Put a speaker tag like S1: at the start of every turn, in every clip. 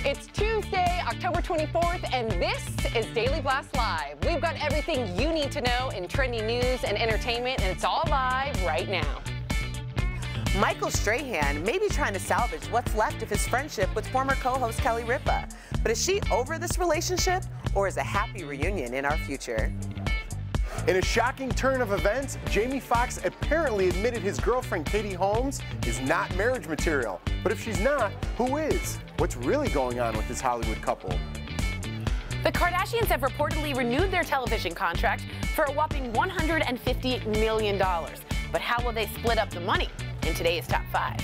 S1: It's Tuesday, October 24th, and this is Daily Blast Live. We've got everything you need to know in trending news and entertainment, and it's all live right now.
S2: Michael Strahan may be trying to salvage what's left of his friendship with former co-host Kelly Ripa. But is she over this relationship, or is a happy reunion in our future?
S3: In a shocking turn of events, Jamie Foxx apparently admitted his girlfriend Katie Holmes is not marriage material. But if she's not, who is? What's really going on with this Hollywood couple?
S1: The Kardashians have reportedly renewed their television contract for a whopping $150 million. But how will they split up the money? In today's Top 5.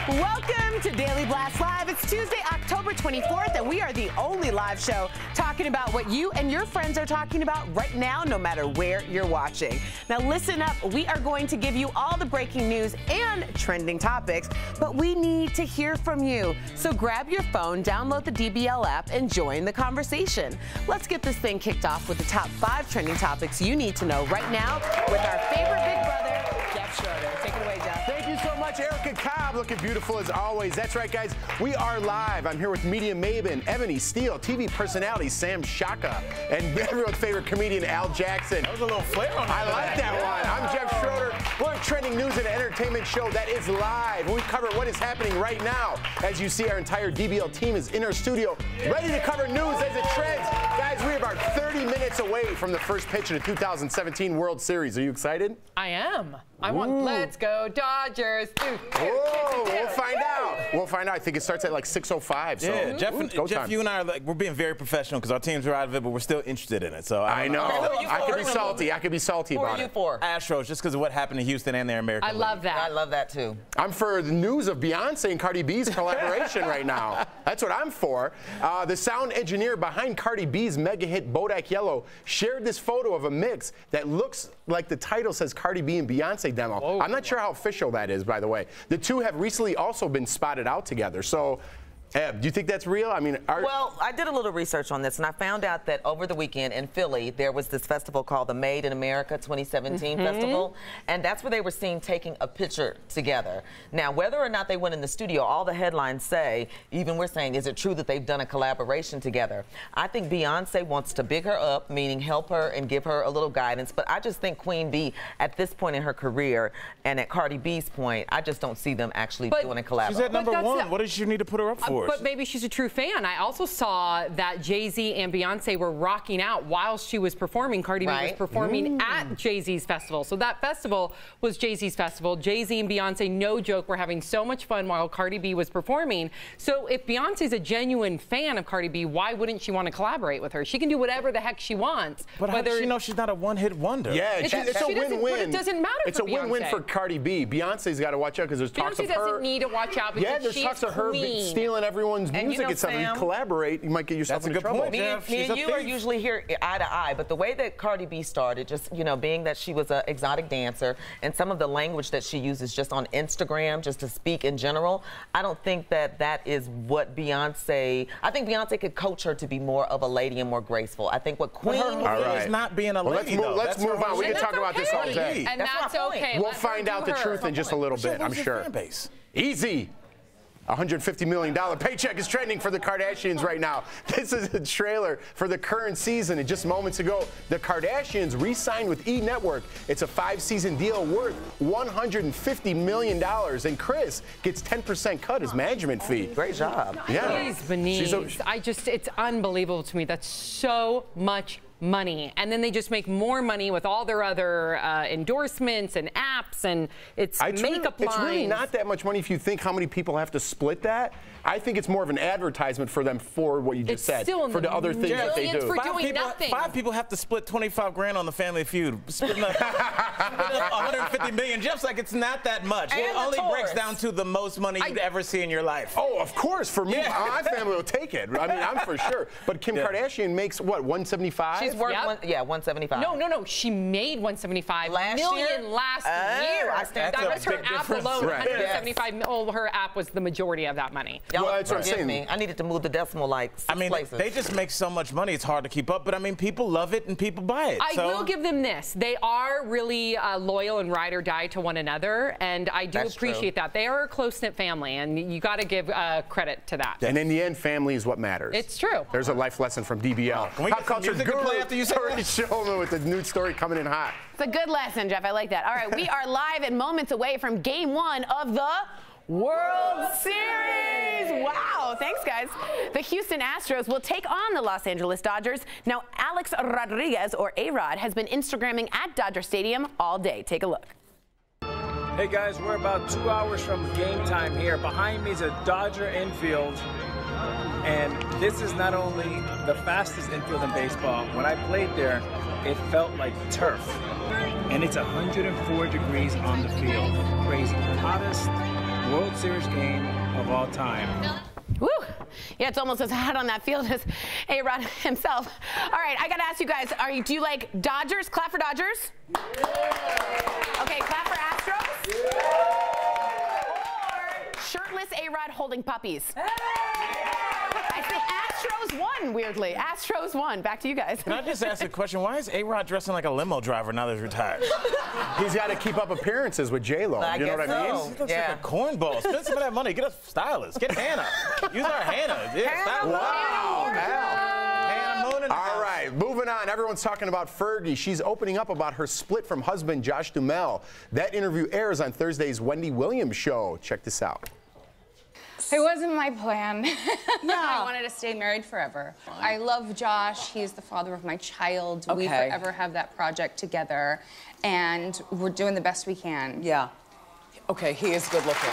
S1: Welcome to Daily Blast Live. It's Tuesday, October 24th, and we are the only live show talking about what you and your friends are talking about right now, no matter where you're watching. Now listen up, we are going to give you all the breaking news and trending topics, but we need to hear from you. So grab your phone, download the DBL app, and join the conversation. Let's get this thing kicked off with the top 5 trending topics you need to know right now with our favorite big brother, Jeff Schroeder. Take it away, Jeff.
S3: Thank you so much, Erica Cobb, looking beautiful as always. That's right, guys. We are live. I'm here with media maven Ebony Steele, TV personality Sam Shaka, and everyone's favorite comedian Al Jackson.
S4: That was a little flair on
S3: I like that one. I'm Jeff Schroeder. We're a trending news and entertainment show that is live. We cover what is happening right now. As you see, our entire DBL team is in our studio, ready to cover news as it trends. Guys, we're about 30 minutes away from the first pitch of the 2017 World Series. Are you excited?
S5: I am. I want Let's Go Dodgers.
S3: Whoa, we'll find out. We'll find out. I think it starts at like 6:05. So
S4: yeah, Jeff, you and I are like, we're being very professional because our teams are out of it, but we're still interested in it. So
S3: I know. I could be salty. I could be salty
S5: Who
S3: about
S5: are you
S3: it.
S5: for?
S4: Astros, just because of what happened to Houston and their American
S5: I love that.
S6: I love that too.
S3: I'm for the news of Beyonce and Cardi B's collaboration right now. That's what I'm for. The sound engineer behind Cardi B's mega mega hit Bodak Yellow shared this photo of a mix that looks like the title says Cardi B and Beyonce demo. Whoa. I'm not sure how official that is, by the way. The two have recently also been spotted out together. So, Eb, do you think that's real? I mean,
S6: well, I did a little research on this, and I found out that over the weekend in Philly, there was this festival called the Made in America 2017 Festival, and that's where they were seen taking a picture together. Now, whether or not they went in the studio, all the headlines say, even we're saying, is it true that they've done a collaboration together? I think Beyonce wants to big her up, meaning help her and give her a little guidance, but I just think Queen Bee, at this point in her career, and at Cardi B's point, I just don't see them actually doing a collaboration.
S4: She's at number one. What does she need to put her up for?
S5: But maybe she's a true fan. I also saw that Jay-Z and Beyonce were rocking out while she was performing. Cardi B was performing at Jay-Z's festival. So that festival was Jay-Z's festival. Jay-Z and Beyonce, no joke, were having so much fun while Cardi B was performing. So if Beyonce's a genuine fan of Cardi B, why wouldn't she want to collaborate with her? She can do whatever the heck she wants.
S4: But how does she know she's not a one-hit wonder?
S3: Yeah, it's a win-win.
S5: But it doesn't matter
S3: It's
S5: for
S3: a win-win
S5: Beyonce.
S3: for Cardi B. Beyonce's got to watch out because there's talks of her.
S5: Beyonce doesn't need to watch out because
S3: there's talks of her stealing everyone's music and stuff. If you collaborate, you might get yourself in trouble.
S6: Me and you are usually here eye to eye, but the way that Cardi B started, just, you know, being that she was an exotic dancer and some of the language that she uses just on Instagram, just to speak in general, I don't think that that is what Beyonce, I think Beyonce could coach her to be more of a lady and more graceful. I think what Queen
S4: is not being a lady,
S3: let's move on. We can talk about this all day.
S5: And that's okay.
S3: We'll find out the truth in just a little bit, I'm sure. Easy. $150 million paycheck is trending for the Kardashians right now. This is a trailer for the current season. And just moments ago, the Kardashians re-signed with E! Network. It's a 5-season deal worth $150 million. And Chris gets 10% cut as management fee.
S6: Great job.
S3: Yeah.
S5: Please, Benise. It's unbelievable to me. That's so much money, and then they just make more money with all their other endorsements and apps, and it's makeup lines.
S3: It's really not that much money if you think how many people have to split that. I think it's more of an advertisement for them for what you just said, for the other things that they do.
S5: For doing nothing.
S4: 5 people have to split 25 grand on the Family Feud. Splitting up 150 million, just like it's not that much.
S6: And
S4: it only breaks down to the most money you'd ever see in your life.
S3: Oh, of course, for me, my family will take it. I mean, I'm for sure. But Kim Kardashian makes what, 175?
S6: She's worth 175.
S5: No. She made 175 million last year. That was her app alone. 175. Oh, her app was the majority of that money.
S3: Well, that's what I'm saying.
S6: I needed to move the decimal like 6 places.
S4: They just make so much money, it's hard to keep up. But I mean, people love it and people buy it.
S5: I will give them this. They are really loyal and ride or die to one another, and I do appreciate that. They are a close-knit family, and you got to give credit to that.
S3: And in the end, family is what matters.
S5: It's true.
S3: There's a life lesson from DBL.
S4: Can we get some music to play after you say that?
S3: Showman with the new story coming in hot.
S1: It's a good lesson, Jeff. I like that. All right, we are live and moments away from Game 1 of the World Series. Wow, thanks, guys. The Houston Astros will take on the Los Angeles Dodgers. Now, Alex Rodriguez, or A-Rod, has been Instagramming at Dodger Stadium all day. Take a look.
S7: Hey, guys, we're about 2 hours from game time here. Behind me is a Dodger infield. And this is not only the fastest infield in baseball. When I played there, it felt like turf. And it's 104 degrees on the field. Crazy. Hottest World Series game of all time.
S1: Woo! Yeah, it's almost as hot on that field as A-Rod himself. All right, I got to ask you guys, do you like Dodgers? Clap for Dodgers. Okay, clap for Astros. Or shirtless A-Rod holding puppies. I think Astros won, weirdly. Astros won. Back to you guys.
S4: Can I just ask a question? Why is A-Rod dressing like a limo driver now that he's retired?
S3: He's got to keep up appearances with J-Lo. You know what I mean?
S4: He looks like a cornball. Spend some of that money. Get a stylist. Get Hannah. Use our Hannah. Yeah, stylist.
S3: Wow.
S4: Hannah Moon.
S3: All right, moving on. Everyone's talking about Fergie. She's opening up about her split from husband Josh Duhamel. That interview airs on Thursday's Wendy Williams show. Check this out.
S8: It wasn't my plan. I wanted to stay married forever. I love Josh. He's the father of my child. We forever have that project together, and we're doing the best we can.
S9: Yeah. Okay, he is good looking.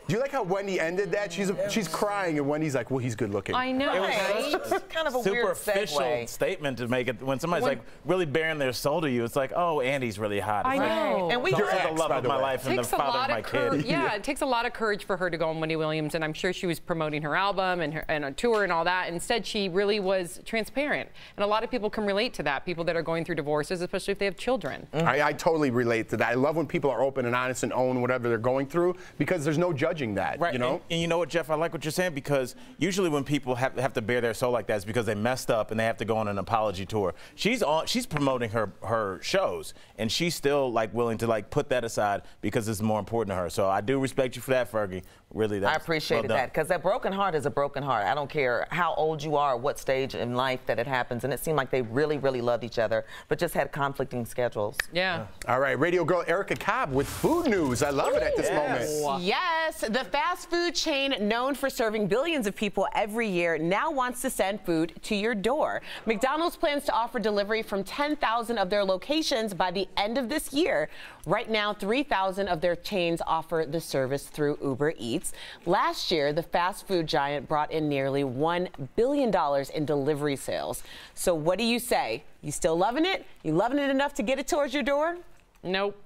S3: Do you like how Wendy ended that? She's crying, and Wendy's like, well, he's good looking.
S5: I know.
S6: It was kind of a weird
S4: superficial
S6: segue.
S4: statement to make it when somebody's like really bearing their soul to you. It's like, oh, Andy's really hot.
S5: I know.
S6: And we
S4: Those
S6: just
S4: are the love of my life and the father of my kid.
S5: Yeah, it takes a lot of courage for her to go on Wendy Williams, and I'm sure she was promoting her album and a tour and all that. Instead, she really was transparent, and a lot of people can relate to that. People that are going through divorces, especially if they have children.
S3: I totally relate to that. I love when people are open and honest and own whatever they're going through because there's no judging that.
S4: Right.
S3: You know.
S4: And you know what, Jeff? I like what you're saying because usually when people have to bear their soul like that, it's because they messed up and they have to go on an apology tour. She's promoting her shows, and she's still like willing to like put that aside because it's more important to her. So I do respect you for that, Fergie. Really,
S6: I appreciated that because a broken heart is a broken heart. I don't care how old you are, what stage in life that it happens, and it seemed like they really, really loved each other, but just had conflicting schedules.
S5: Yeah.
S3: All right, radio girl Erica Cobb with food news. I love it at this moment.
S2: Yes, the fast food chain known for serving billions of people every year now wants to send food to your door. McDonald's plans to offer delivery from 10,000 of their locations by the end of this year. Right now, 3,000 of their chains offer the service through Uber Eats. Last year, the fast food giant brought in nearly $1 billion in delivery sales. So what do you say? You still loving it? You loving it enough to get it towards your door?
S5: Nope.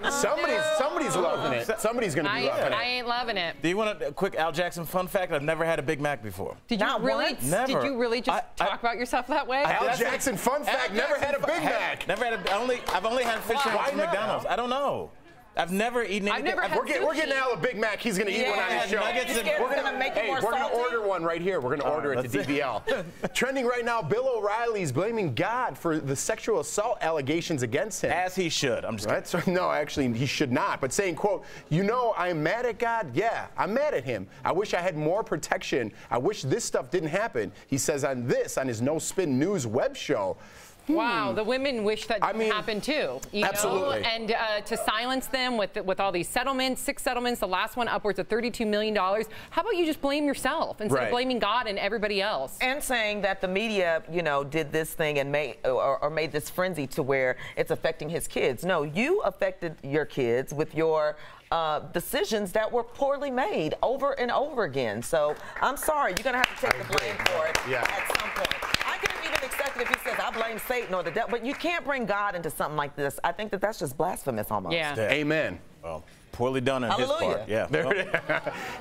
S3: Somebody's loving it. Somebody's going to be loving it.
S5: I ain't loving it.
S4: Do you want a quick Al Jackson fun fact? I've never had a Big Mac before.
S5: Did you really?
S4: Never.
S5: Did you really just talk about yourself that way?
S3: Al Jackson fun fact, never had a Big Mac.
S4: Never had I've only had fish and from McDonald's. I don't know. I've never eaten anything.
S3: We're getting Al a Big Mac. He's going to eat one on his show.
S6: We're going to make it more
S3: We're going to
S6: salty.
S3: order one right here. We're going to order it to DBL. Trending right now, Bill O'Reilly's blaming God for the sexual assault allegations against him.
S4: As he should. I'm just kidding.
S3: No, actually, he should not. But saying, quote, you know, I'm mad at God. Yeah, I'm mad at him. I wish I had more protection. I wish this stuff didn't happen. He says on his No Spin News web show.
S5: Wow, the women wish that didn't happen too. You
S3: absolutely.
S5: know? And to silence them with all these settlements, 6 settlements, the last one upwards of $32 million. How about you just blame yourself instead of blaming God and everybody else?
S6: And saying that the media, you know, did this thing and made this frenzy to where it's affecting his kids. No, you affected your kids with your decisions that were poorly made over and over again. So I'm sorry, you're going to have to take the blame for it at some point. I can even accept it if he says, I blame Satan or the devil, but you can't bring God into something like this. I think that's just blasphemous almost.
S5: Yeah.
S3: Amen.
S4: Well, poorly done on his part. Yeah.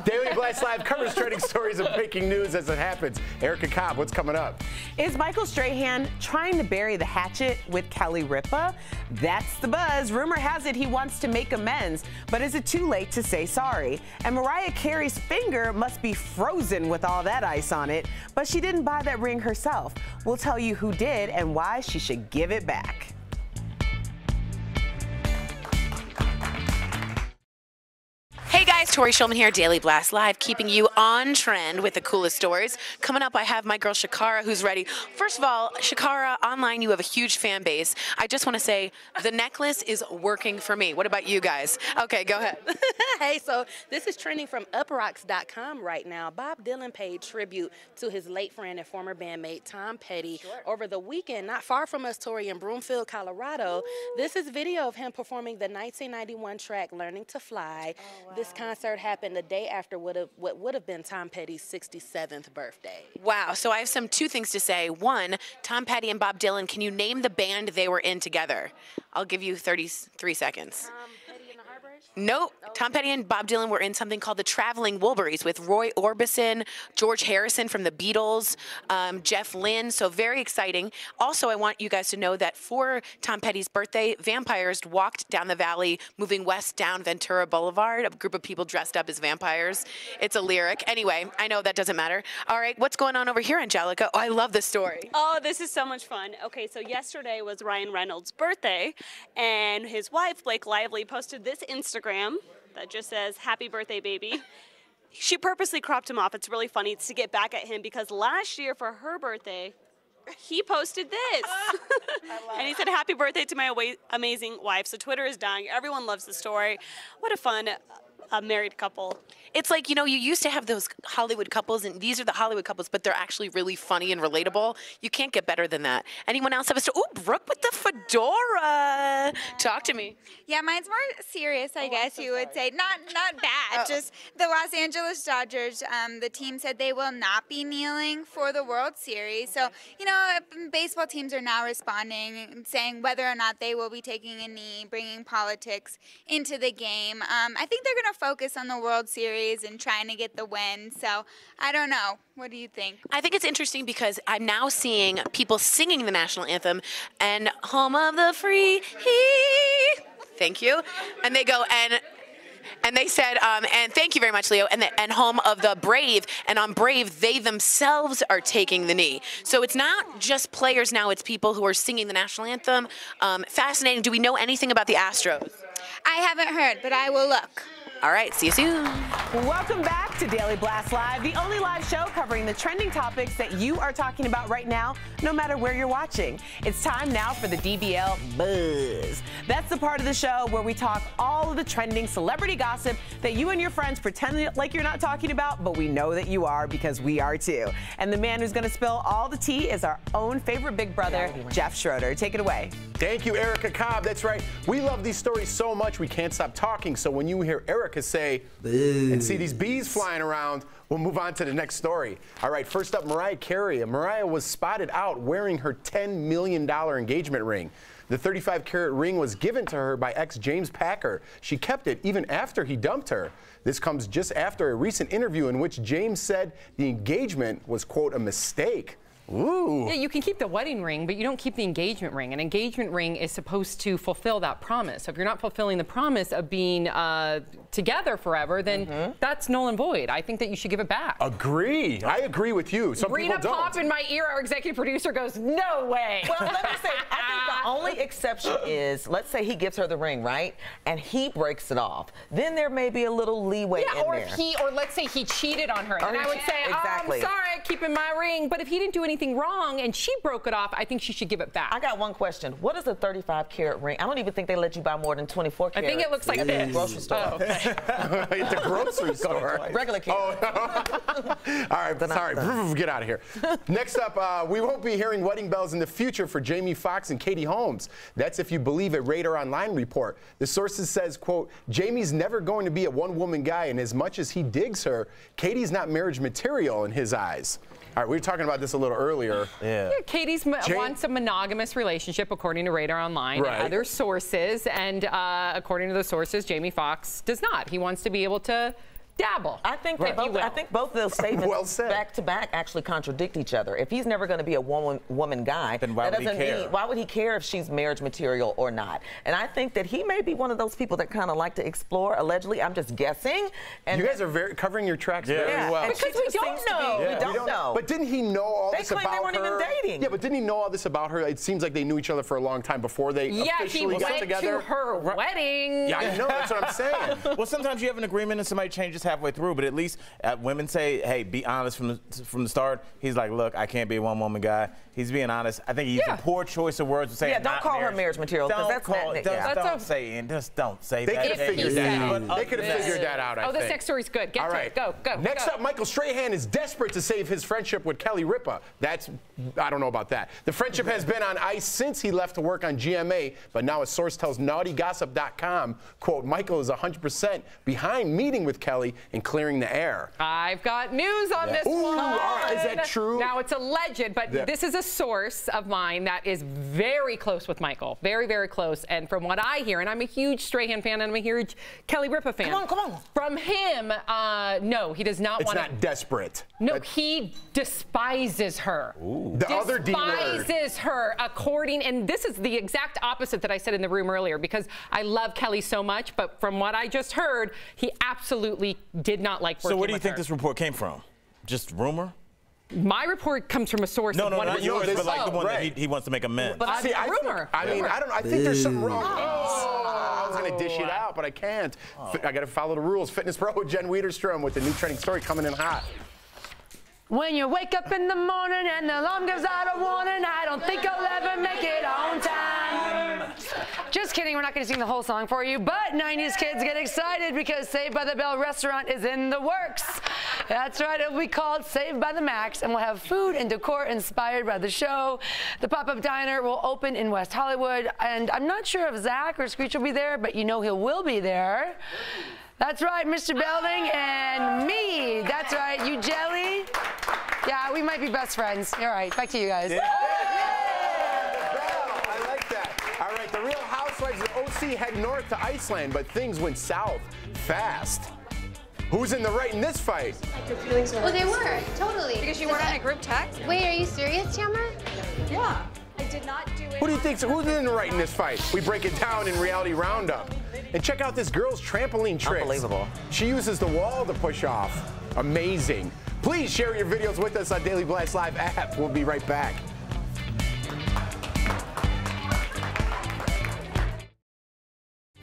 S3: Daily Blast Live covers trending stories and breaking news as it happens. Erica Cobb, what's coming up?
S2: Is Michael Strahan trying to bury the hatchet with Kelly Ripa? That's the buzz. Rumor has it he wants to make amends, but is it too late to say sorry? And Mariah Carey's finger must be frozen with all that ice on it, but she didn't buy that ring herself. We'll tell you who did and why she should give it back.
S9: Hey guys, Tori Schulman here, Daily Blast Live, keeping you on trend with the coolest stories. Coming up, I have my girl Shakara, who's ready. First of all, Shakara, online you have a huge fan base. I just want to say the necklace is working for me. What about you guys? Okay, go ahead.
S10: Hey, so this is trending from uprocks.com right now. Bob Dylan paid tribute to his late friend and former bandmate Tom Petty over the weekend, not far from us, Tori, in Broomfield, Colorado. This is video of him performing the 1991 track Learning to Fly. This concert happened the day after what would have been Tom Petty's 67th birthday.
S9: Wow, so I have two things to say. One, Tom Petty and Bob Dylan, can you name the band they were in together? I'll give you 33 seconds. Nope. Tom Petty and Bob Dylan were in something called the Traveling Wilburys with Roy Orbison, George Harrison from the Beatles, Jeff Lynne. So very exciting. Also, I want you guys to know that for Tom Petty's birthday, vampires walked down the valley, moving west down Ventura Boulevard. A group of people dressed up as vampires. It's a lyric. Anyway, I know that doesn't matter. All right, what's going on over here, Angelica? Oh, I love this story.
S11: Oh, this is so much fun. Okay, so yesterday was Ryan Reynolds' birthday, and his wife, Blake Lively, posted this Instagram that just says, "Happy birthday, baby." She purposely cropped him off. It's really funny. It's to get back at him because last year for her birthday, he posted this. And he said, "Happy birthday to my amazing wife." So Twitter is dying. Everyone loves the story. What a fun married couple.
S9: It's like, you know, you used to have those Hollywood couples, and these are the Hollywood couples, but they're actually really funny and relatable. You can't get better than that. Anyone else have a story? Ooh, Brooke with the fedora. Talk to me.
S12: Yeah, mine's more serious, I guess you would say. Not bad, just the Los Angeles Dodgers, the team said they will not be kneeling for the World Series. So, you know, baseball teams are now responding and saying whether or not they will be taking a knee, bringing politics into the game. I think they're going to focus on the World Series and trying to get the win. So, I don't know. What do you think?
S9: I think it's interesting because I'm now seeing people singing the national anthem and home of the free. Thank you. And they go, and they said, and thank you very much, Leo, and home of the brave. And on brave, they themselves are taking the knee. So it's not just players now, it's people who are singing the national anthem. Fascinating. Do we know anything about the Astros?
S12: I haven't heard, but I will look.
S9: All right, see you soon.
S2: Welcome back to Daily Blast Live, the only live show covering the trending topics that you are talking about right now, no matter where you're watching. It's time now for the DBL Buzz. That's the part of the show where we talk all of the trending celebrity gossip that you and your friends pretend like you're not talking about, but we know that you are because we are too. And the man who's going to spill all the tea is our own favorite big brother, Jeff Schroeder. Take it away.
S3: Thank you, Erica Cobb. That's right. We love these stories so much we can't stop talking. So when you hear Erica say, and see these bees flying around, we'll move on to the next story. All right, first up, Mariah Carey. Mariah was spotted out wearing her $10 million engagement ring. The 35-carat ring was given to her by ex James Packer. She kept it even after he dumped her. This comes just after a recent interview in which James said the engagement was, quote, a mistake. Ooh.
S5: Yeah, you can keep the wedding ring, but you don't keep the engagement ring. An engagement ring is supposed to fulfill that promise. So if you're not fulfilling the promise of being together forever, then that's null and void. I think that you should give it back.
S3: Agree. I agree with you. Some people don't.
S5: Pop in my ear, our executive producer goes, no way.
S6: Well, let me say, I think the only exception is, let's say he gives her the ring, right? And he breaks it off. Then there may be a little leeway in
S5: or
S6: there.
S5: or let's say he cheated on her. And I would say,
S6: exactly.
S5: I'm sorry, I'm keeping my ring. But if he didn't do anything wrong and she broke it off, I think she should give it back.
S6: I got one question. What is a 35-carat ring? I don't even think they let you buy more than 24 carats.
S5: I think it looks like this.
S6: Grocery store.
S5: Oh, okay.
S3: At the grocery store.
S6: Regular carat.
S3: Oh, no. All right, sorry. Get out of here. Next up, we won't be hearing wedding bells in the future for Jamie Foxx and Katie Holmes. That's if you believe a Radar Online report. The sources says, quote, Jamie's never going to be a one-woman guy, and as much as he digs her, Katie's not marriage material in his eyes. All right, we were talking about this a little earlier.
S5: Yeah, Katie's wants a monogamous relationship, according to Radar Online and other sources. And according to those sources, Jamie Foxx does not. He wants to be able to dabble.
S6: I think both of those statements back to back actually contradict each other. If he's never going to be a woman guy,
S4: then why would he care?
S6: Why would he care if she's marriage material or not? And I think that he may be one of those people that kind of like to explore. Allegedly, I'm just guessing. And
S3: you guys are covering your tracks very well.
S6: Because we don't know. We don't know.
S3: But didn't he know all this about her?
S6: They claim they weren't even dating.
S3: Yeah, but didn't he know all this about her? It seems like they knew each other for a long time before they officially got together.
S5: Yeah, he went to her wedding.
S3: Yeah, I know. That's what I'm saying.
S4: Well, sometimes you have an agreement and somebody changes halfway through, but at least women say, hey, be honest from the start. He's like, look, I can't be a one-woman guy. He's being honest. I think he's a poor choice of words to say.
S6: Yeah, don't call her marriage material.
S4: Don't
S6: don't
S4: say that.
S3: They could have figured that out. They could have figured that out, I think.
S5: This next story's good. Get to it. Go.
S3: Next up, Michael Strahan is desperate to save his friendship with Kelly Ripa. I don't know about that. The friendship has been on ice since he left to work on GMA, but now a source tells naughtygossip.com, quote, Michael is 100% behind meeting with Kelly and clearing the air.
S5: I've got news on this one.
S3: Is that true?
S5: Now, it's alleged, but this is a source of mine that is very close with Michael. Very, very close. And from what I hear, and I'm a huge Strahan fan, and I'm a huge Kelly Ripa fan.
S6: Come on.
S5: From him, no, he does not want to.
S3: It's not desperate.
S5: No, he despises her.
S3: The other D word.
S5: Despises her, and this is the exact opposite that I said in the room earlier, because I love Kelly so much, but from what I just heard, he absolutely did not like working with her.
S4: So where do you think this report came from? Just rumor?
S5: My report comes from a source.
S4: No, not yours, but like the one that he wants to make amends.
S5: But see, rumor.
S3: I think there's something wrong. I was going to dish it out, but I can't. I got to follow the rules. Fitness pro Jen Wiederstrom with the new trending story coming in hot.
S13: When you wake up in the morning and the alarm gives out a warning, I don't think I'll ever make it on time. Just kidding, we're not going to sing the whole song for you, but 90s kids get excited because Saved by the Bell restaurant is in the works. That's right, it'll be called Saved by the Max, and we'll have food and decor inspired by the show. The pop-up diner will open in West Hollywood, and I'm not sure if Zach or Screech will be there, but you know he will be there. That's right, Mr. Belding and me. That's right, you jelly. Yeah, we might be best friends. All right, back to you guys.
S3: Yeah. I like that. All right, the Real Housewives of OC head north to Iceland, but things went south fast. Who's in the right in this fight?
S14: Well, they were, totally.
S8: Because you weren't on a group text?
S14: Wait, are you serious, Tamara?
S8: Yeah. I did not do it.
S3: Who do you think's who's in the right in this fight? We break it down in Reality Roundup. And check out this girl's trampoline tricks.
S6: Unbelievable.
S3: She uses the wall to push off. Amazing. Please share your videos with us on Daily Blast Live app. We'll be right back.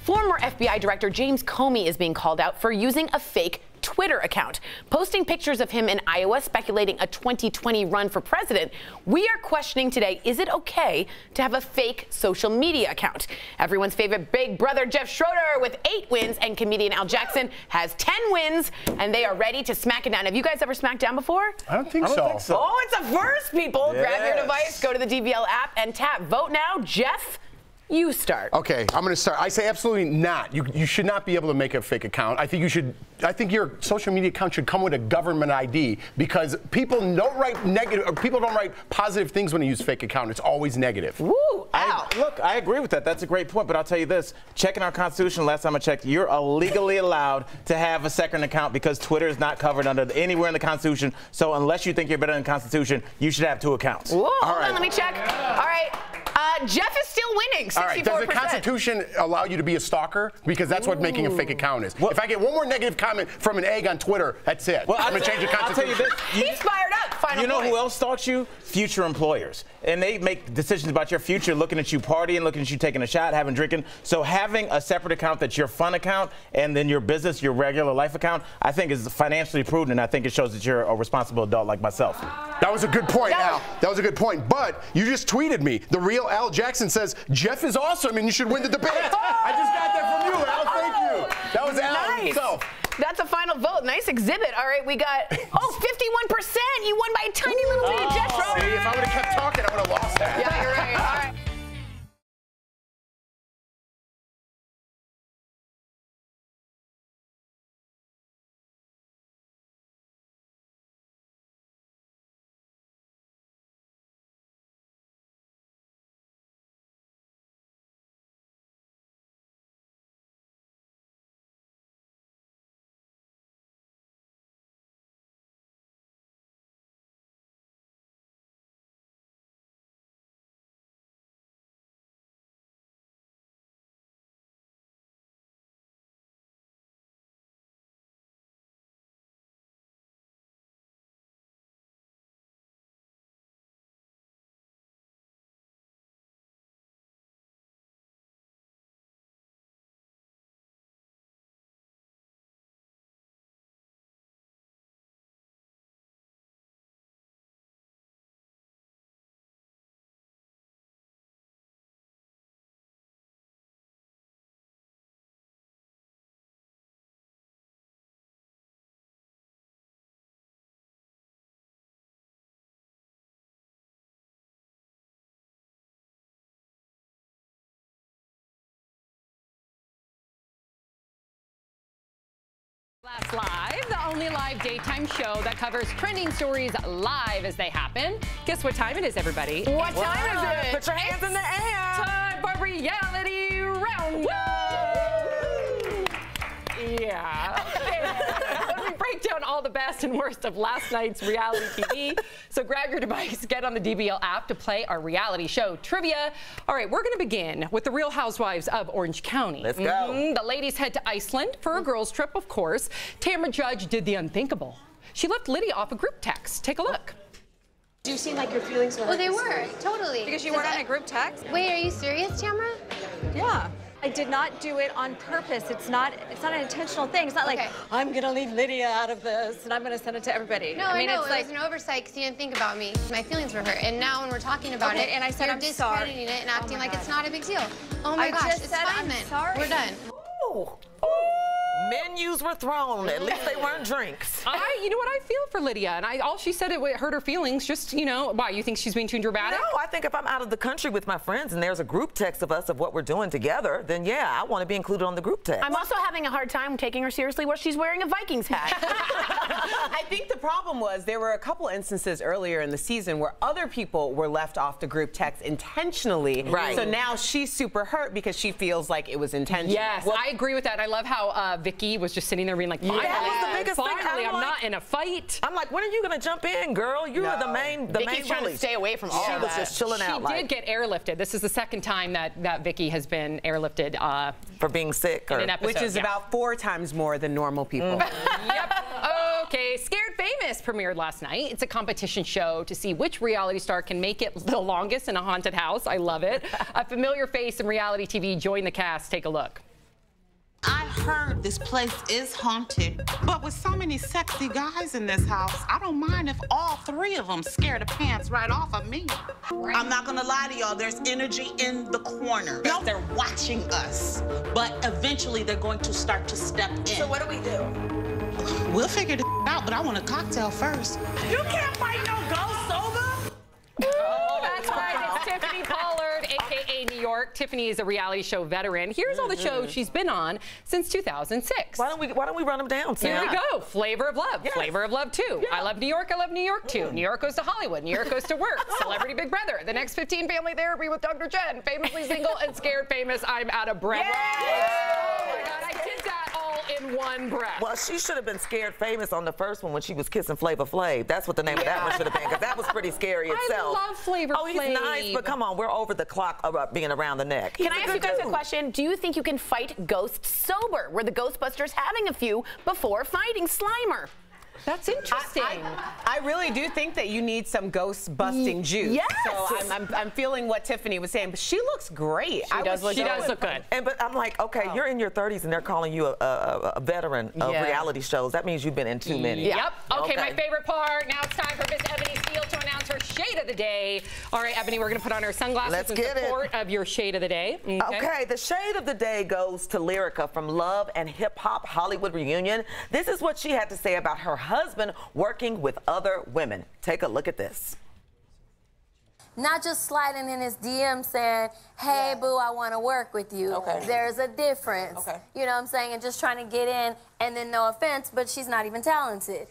S9: Former FBI Director James Comey is being called out for using a fake Twitter account, posting pictures of him in Iowa speculating a 2020 run for president. We are questioning today, is it okay to have a fake social media account? Everyone's favorite big brother Jeff Schroeder with 8 wins, and comedian Al Jackson has 10 wins, and they are ready to smack it down. Have you guys ever smacked down before?
S3: I don't think so.
S9: Oh, it's a first, people.
S3: Yes.
S9: Grab your device, go to the DBL app, and tap vote now. Jeff, you start.
S3: Okay, I'm going to start. I say absolutely not. You should not be able to make a fake account. I think your social media account should come with a government ID, because people don't write negative, or people don't write positive things when they use fake account. It's always negative.
S9: Woo! Ow.
S4: Look, I agree with that. That's a great point, but I'll tell you this. Checking our Constitution, last time I checked, you're legally allowed to have a second account because Twitter is not covered under anywhere in the Constitution. So unless you think you're better than the Constitution, you should have 2 accounts.
S9: Whoa, hold on, let me check. All right. Jeff is still winning, 64%.
S3: All right, does the Constitution allow you to be a stalker? Because that's what making a fake account is. If I get one more negative comment from an egg on Twitter, that's it.
S4: Well,
S3: I'm going to change the Constitution.
S4: I'll tell you this.
S9: He's fired up. Final
S4: You know
S9: point.
S4: who else stalks you? Future employers. And they make decisions about your future, looking at you partying, looking at you taking a shot, having drinking. So having a separate account that's your fun account and then your business, your regular life account, I think is financially prudent, and I think it shows that you're a responsible adult like myself.
S3: That was a good point, Al. That was a good point. But you just tweeted me. The real Al Jackson says, Jeff is awesome and you should win the debate. I just got that from you, Al. Thank you. That was Al himself.
S9: That's a final vote. Nice exhibit. All right, we got, 51%. You won by a tiny little bit. Jeff Schroeder.
S3: See, if I would have kept talking, I would have lost that.
S9: Yeah, you're right. All right.
S5: Blast Live, the only live daytime show that covers trending stories live as they happen. Guess what time it is, everybody?
S9: What time is it?
S5: Put your hands in the air. Time for Reality Roundup. Yeah. Okay. We break down all the best and worst of last night's reality TV. So grab your device, get on the DBL app to play our reality show trivia. All right, we're going to begin with the Real Housewives of Orange County.
S6: Let's go.
S5: The ladies head to Iceland for a girls' trip, of course. Tamara Judge did the unthinkable. She left Lydia off a group text. Take a look.
S14: Do you seem like your feelings were? Well, they were, totally.
S8: Because you weren't on a group text?
S14: Wait, are you serious, Tamara?
S8: Yeah.
S15: I did not do it on purpose. It's not an intentional thing. It's not like, I'm going to leave Lydia out of this and I'm going to send it to everybody.
S14: No, I mean, it's like, it was an oversight because you didn't think about me. My feelings were hurt. And now when we're talking about it,
S15: and I said,
S14: you're
S15: I'm
S14: discrediting it and acting like it's not a big deal. Oh my gosh, it's fine then.
S15: Sorry.
S14: We're done.
S6: Ooh. Menus were thrown. At least they weren't drinks.
S5: You know what? I feel for Lydia, and all she said it hurt her feelings. Just, you know, why? You think she's being too dramatic?
S6: No, I think if I'm out of the country with my friends and there's a group text of us of what we're doing together, then yeah, I want to be included on the group text.
S9: I'm also having a hard time taking her seriously where she's wearing a Vikings hat.
S2: I think the problem was there were a couple instances earlier in the season where other people were left off the group text intentionally.
S6: Right.
S2: So now she's super hurt because she feels like it was intentional.
S5: Yes, I agree with that. I love how Vicky was just sitting there being like, finally,
S6: that was the biggest thing.
S5: I'm like, not in a fight.
S6: I'm like, when are you going to jump in, girl? You are the main
S9: Vicky's trying to stay away from all
S6: that.
S9: She
S6: was just chilling out.
S5: She did get airlifted. This is the second time that Vicky has been airlifted.
S6: For being sick.
S5: In an episode,
S2: which is about 4 times more than normal people.
S5: Yep. Okay, Scared Famous premiered last night. It's a competition show to see which reality star can make it the longest in a haunted house. I love it. A familiar face in reality TV joined the cast. Take a look.
S16: I heard this place is haunted, but with so many sexy guys in this house, I don't mind if all 3 of them scare the pants right off of me. I'm not gonna lie to y'all, there's energy in the corner. They're watching us, but eventually they're going to start to step in.
S9: So what do we do?
S16: We'll figure this out, but I want a cocktail first. You can't fight no ghost sober.
S5: Oh, that's right. It's Tiffany Pollard, a.k.a. New York. Tiffany is a reality show veteran. Here's all the shows she's been on since 2006.
S6: Why don't we run them down, Sam?
S5: Here we go. Flavor of Love. Yes. Flavor of Love 2. Yeah. I Love New York. I Love New York 2. New York Goes to Hollywood. New York Goes to Work. Celebrity Big Brother. The Next 15 Family Therapy with Dr. Jen. Famously Single and Scared Famous. I'm out of breath. Oh my God, I did that all in one breath.
S6: Well, she should have been Scared Famous on the first one when she was kissing Flavor Flav. That's what the name of that one should have been, because that was pretty scary itself.
S5: I love Flavor Flav.
S6: Oh, he's nice, but come on, we're over the clock about being around the neck.
S9: Can I ask you guys a question? Do you think you can fight ghosts sober? Were the Ghostbusters having a few before fighting Slimer?
S5: That's interesting.
S2: I really do think that you need some ghost busting juice.
S9: Yes.
S2: So I'm feeling what Tiffany was saying, but she looks great.
S5: She does look good.
S6: But I'm like, okay, you're in your 30s and they're calling you a veteran of reality shows. That means you've been in too many.
S5: Yep. Okay, my favorite part. Now it's time for Miss Ebony Steele to announce her shade of the day. All right, Ebony, we're going to put on our sunglasses in support of your shade of the day.
S6: Okay, the shade of the day goes to Lyrica from Love and Hip Hop Hollywood Reunion. This is what she had to say about her husband working with other women. Take a look at this.
S17: Not just sliding in his DM saying, hey, boo, I want to work with you. Okay. There's a difference. Okay. You know what I'm saying? And just trying to get in, and then no offense, but she's not even talented.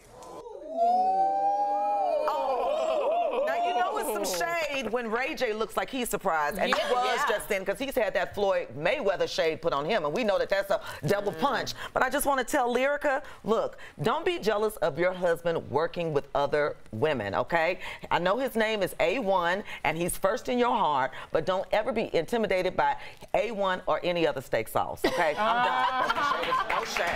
S6: Now, you know it's some shade when Ray J looks like he's surprised, and he was just then, because he's had that Floyd Mayweather shade put on him, and we know that that's a double punch. But I just want to tell Lyrica, look, don't be jealous of your husband working with other women, okay? I know his name is A1, and he's first in your heart, but don't ever be intimidated by A1 or any other steak sauce, okay? I'm done. No shade.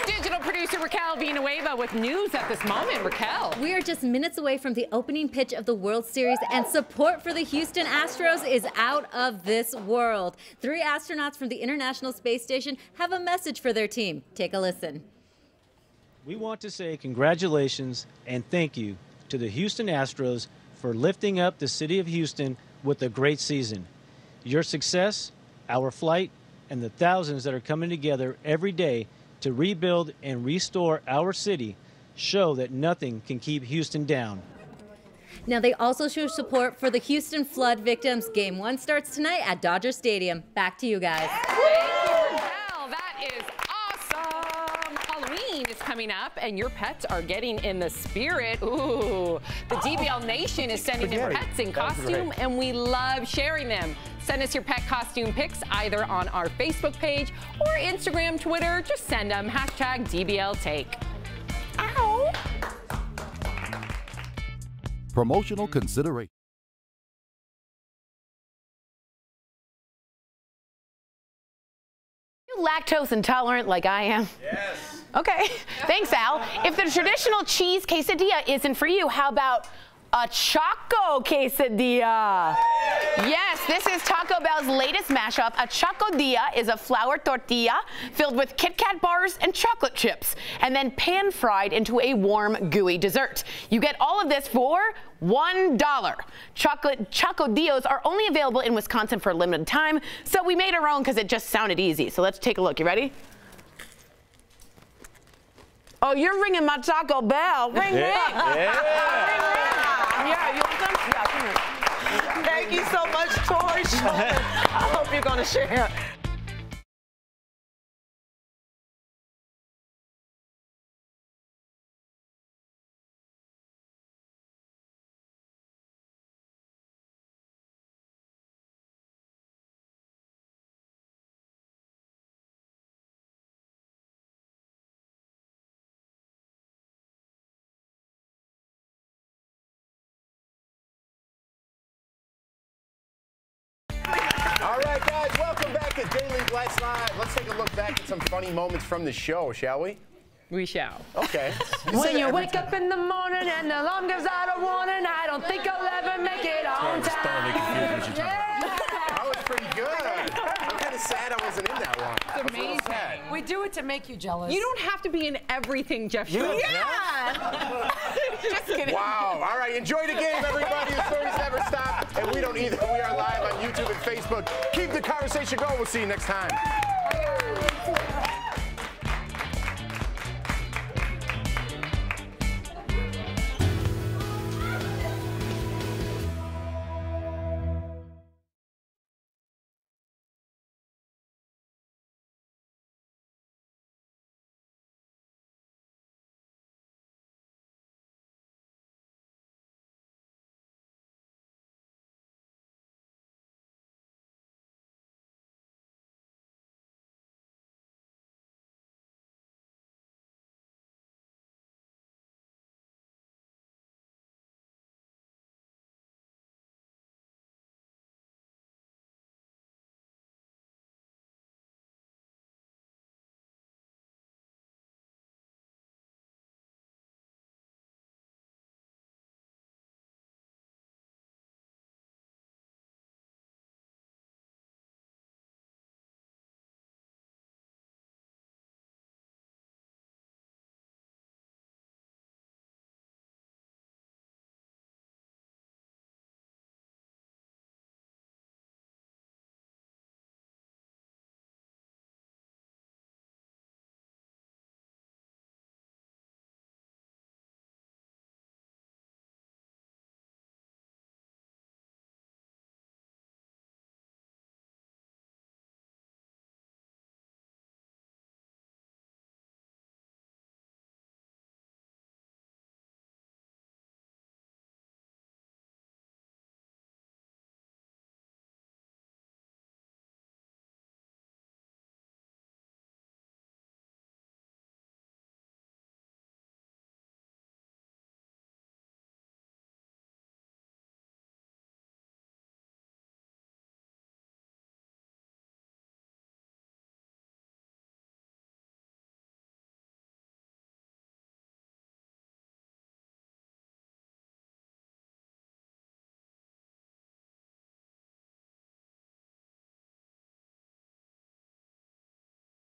S5: Digital producer Raquel Villanueva with news at this moment. Raquel.
S18: We are just minutes away from the opening pitch of the World Series, and support for the Houston Astros is out of this world. 3 astronauts from the International Space Station have a message for their team. Take a listen.
S19: We want to say congratulations and thank you to the Houston Astros for lifting up the city of Houston with a great season. Your success, our flight, and the thousands that are coming together every day to rebuild and restore our city show that nothing can keep Houston down.
S18: Now, they also show support for the Houston flood victims. Game 1 starts tonight at Dodger Stadium. Back to you guys.
S5: Thank you, Raquel. That is awesome. Halloween is coming up, and your pets are getting in the spirit. Ooh. The DBL Nation is sending their pets in costume, and we love sharing them. Send us your pet costume pics either on our Facebook page or Instagram, Twitter. Just send them. #DBLTake. Ow.
S20: Promotional consideration.
S9: You lactose intolerant like I am?
S3: Yes.
S9: Okay. Thanks, Al. If the traditional cheese quesadilla isn't for you, how about A Choco Quesadilla. Yes, this is Taco Bell's latest mashup. A Chocodilla is a flour tortilla filled with Kit Kat bars and chocolate chips, and then pan-fried into a warm, gooey dessert. You get all of this for $1. Chocolate Chocodillos are only available in Wisconsin for a limited time, so we made our own because it just sounded easy. So let's take a look. You ready? Oh, you're ringing my Taco Bell. Ring, ring.
S6: Yeah.
S9: Ring, ring. Yeah, you want them? Yeah, come here.
S6: Thank you so much, Tori Schroeder. I hope you're going to share.
S3: All right, guys, welcome back to Daily Blast Live. Let's take a look back at some funny moments from the show, shall we?
S5: We shall.
S3: Okay.
S13: When you wake up in the morning and the alarm gives out a warning, I don't think I'll ever make it on time.
S3: That was pretty good. I'm kind of sad I wasn't in that one.
S5: It's amazing.
S13: We do it to make you jealous.
S5: You don't have to be in everything, Jeff.
S9: Yeah. Just kidding.
S3: Wow. All right, enjoy the game, everybody. The stories never stop, and we don't either. We are live on YouTube and Facebook. Keep the conversation going. We'll see you next time.